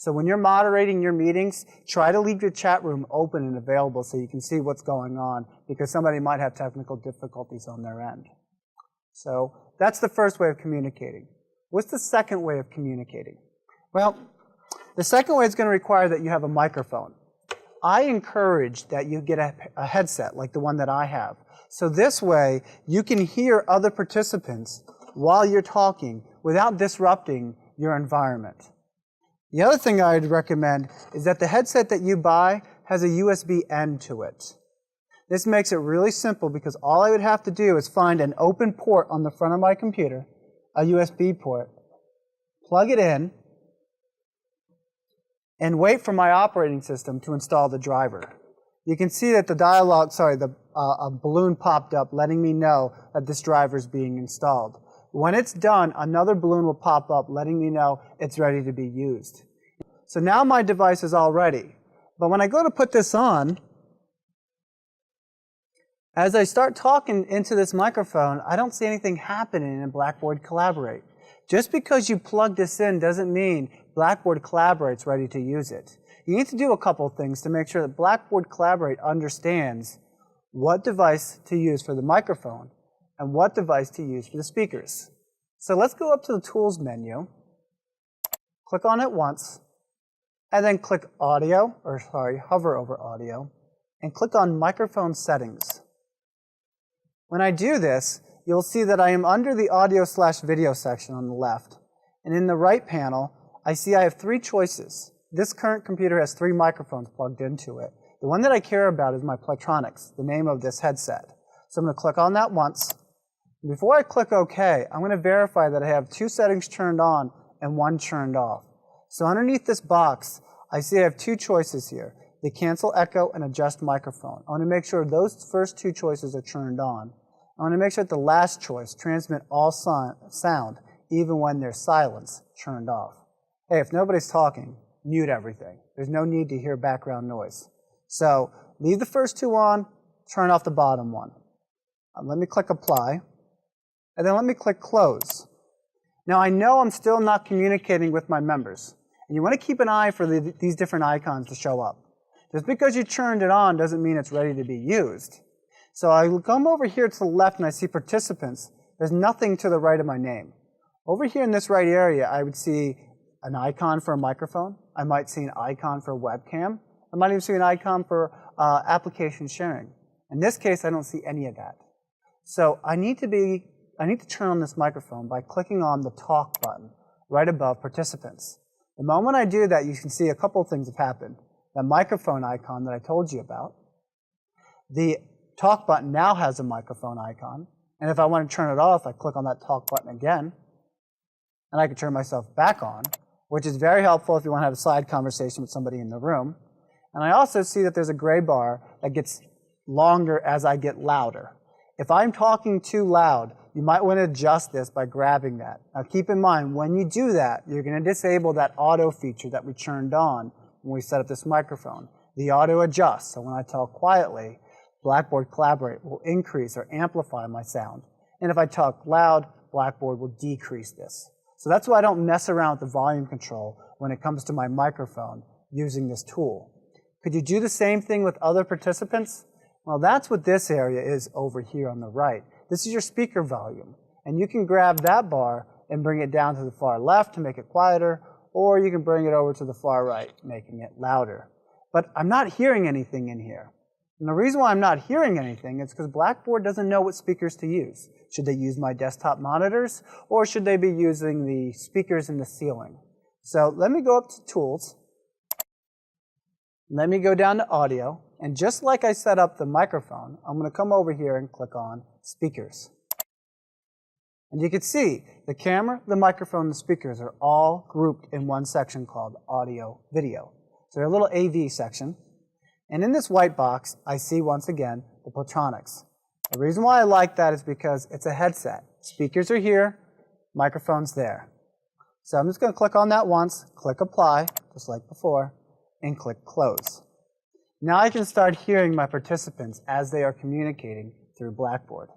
So when you're moderating your meetings, try to leave your chat room open and available so you can see what's going on, because somebody might have technical difficulties on their end. So that's the first way of communicating. What's the second way of communicating? Well, the second way is going to require that you have a microphone. I encourage that you get a headset like the one that I have. So this way, you can hear other participants while you're talking without disrupting your environment. The other thing I'd recommend is that the headset that you buy has a USB end to it. This makes it really simple because all I would have to do is find an open port on the front of my computer, a USB port, plug it in, and wait for my operating system to install the driver. You can see that a balloon popped up letting me know that this driver is being installed. When it's done, another balloon will pop up letting me know it's ready to be used. So now my device is all ready. But when I go to put this on, as I start talking into this microphone, I don't see anything happening in Blackboard Collaborate. Just because you plug this in doesn't mean Blackboard Collaborate's ready to use it. You need to do a couple of things to make sure that Blackboard Collaborate understands what device to use for the microphone and what device to use for the speakers. So let's go up to the Tools menu, click on it once, and then click hover over Audio, and click on Microphone Settings. When I do this, you'll see that I am under the Audio/Video section on the left, and in the right panel, I see I have three choices. This current computer has 3 microphones plugged into it. The one that I care about is my Plectronics, the name of this headset. So I'm going to click on that once. Before I click OK, I'm going to verify that I have 2 settings turned on and 1 turned off. So underneath this box, I see I have 2 choices here, the Cancel Echo and Adjust Microphone. I want to make sure those first 2 choices are turned on. I want to make sure that the last choice, Transmit All Sound, even when there's silence, turned off. Hey, if nobody's talking, mute everything. There's no need to hear background noise. So leave the first 2 on, turn off the bottom one. Let me click Apply, and then let me click Close. Now I know I'm still not communicating with my members, and you want to keep an eye for these different icons to show up. Just because you turned it on doesn't mean it's ready to be used. So I come over here to the left and I see Participants. There's nothing to the right of my name. Over here in this right area, I would see an icon for a microphone. I might see an icon for a webcam. I might even see an icon for application sharing. In this case, I don't see any of that. So I need to turn on this microphone by clicking on the Talk button right above Participants. The moment I do that, you can see a couple of things have happened. The microphone icon that I told you about. The Talk button now has a microphone icon. And if I want to turn it off, I click on that Talk button again. And I can turn myself back on, which is very helpful if you want to have a side conversation with somebody in the room. And I also see that there's a gray bar that gets longer as I get louder. If I'm talking too loud, you might want to adjust this by grabbing that. Now keep in mind, when you do that, you're going to disable that auto feature that we turned on when we set up this microphone. The auto adjusts, so when I talk quietly, Blackboard Collaborate will increase or amplify my sound. And if I talk loud, Blackboard will decrease this. So that's why I don't mess around with the volume control when it comes to my microphone using this tool. Could you do the same thing with other participants? Well, that's what this area is over here on the right. This is your speaker volume. And you can grab that bar and bring it down to the far left to make it quieter, or you can bring it over to the far right, making it louder. But I'm not hearing anything in here. And the reason why I'm not hearing anything is because Blackboard doesn't know what speakers to use. Should they use my desktop monitors, or should they be using the speakers in the ceiling? So let me go up to Tools. Let me go down to Audio. And just like I set up the microphone, I'm going to come over here and click on Speakers. And you can see the camera, the microphone, and the speakers are all grouped in one section called Audio Video. So they're a little AV section. And in this white box, I see once again the Plectronics. The reason why I like that is because it's a headset. Speakers are here, microphone's there. So I'm just going to click on that once, click Apply, just like before, and click Close. Now I can start hearing my participants as they are communicating through Blackboard.